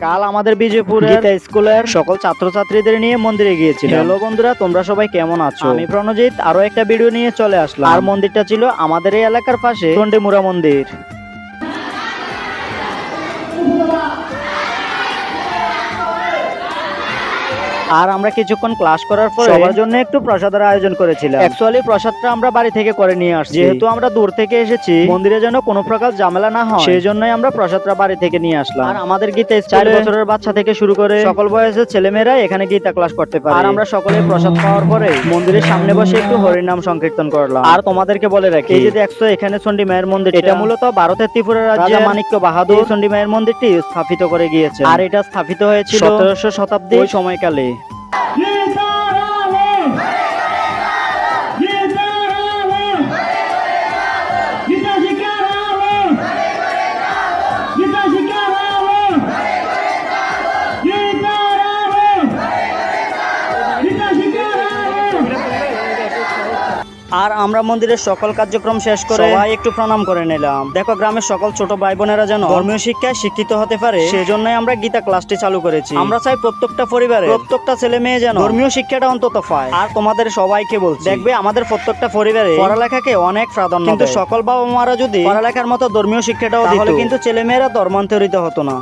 কাল আমাদের বিজয়পুরের গীতা স্কুলের সকল ছাত্রছাত্রীদের নিয়ে মন্দিরে গিয়েছিলাম। হ্যালো বন্ধুরা, তোমরা সবাই কেমন আছো? আমি প্রণজিৎ আরো একটা ভিডিও নিয়ে চলে আসলাম। আর মন্দিরটা ছিল আমাদের এই এলাকার পাশে চন্ডিমুড়া মন্দির। আর আমরা কিছুক্ষণ ক্লাস করার পর সবার জন্য একটু প্রসাদের আয়োজন করেছিলাম। অ্যাকচুয়ালি প্রসাদটা আমরা বাড়ি থেকে করে নিয়ে আসছি, যেহেতু আমরা দূর থেকে এসেছি মন্দিরে যেন কোনো প্রকার ঝামেলা না হয়, সেই জন্যই আমরা প্রসাদটা বাড়ি থেকে নিয়ে আসলাম। আর আমাদের গীতা 4 বছরের বাচ্চা থেকে শুরু করে সকল বয়সের ছেলেমেয়েরা এখানে গীতা ক্লাস করতে পারে। আর আমরা সকলে প্রসাদ পাওয়ার পরে মন্দিরের সামনে বসে একটু হরিনাম সংকীর্তন করলাম। আর তোমাদেরকে বলে রাখি, এই যে দেখছো এখানে চণ্ডী মায়ের মন্দির, এটা মূলত ভারতের ত্রিপুরা রাজ্যে মানিক্য বাহাদুর চণ্ডী মায়ের মন্দিরটি স্থাপিত করে গিয়েছে। আর এটা স্থাপিত হয়েছিল 17শ শতাব্দী ওই সময়কালে। আর আমরা মন্দিরের সকল কার্যক্রম শেষ করে সবাই একটু প্রণাম করে নিলাম। দেখো গ্রামের সকল ছোট ভাই বোনেরা যেন ধর্মীয় শিক্ষায় শিক্ষিত হতে পারে, সেজন্যই আমরা গীতা ক্লাসটি চালু করেছি। আমরা চাই প্রত্যেকটা পরিবারে প্রত্যেকটা ছেলে মেয়ে যেন ধর্মীয় শিক্ষাটা অন্তত পায়। আর তোমাদের সবাইকে বলছি, দেখবে আমাদের প্রত্যেকটা পরিবারে পড়ালেখাকে অনেক প্রাধান্য, কিন্তু সকল বাবা মারা যদি পড়ালেখার মতো ধর্মীয় শিক্ষাটাও দিত, তাহলে কিন্তু ছেলে মেয়েরা ধর্মান্তরিত হতো না।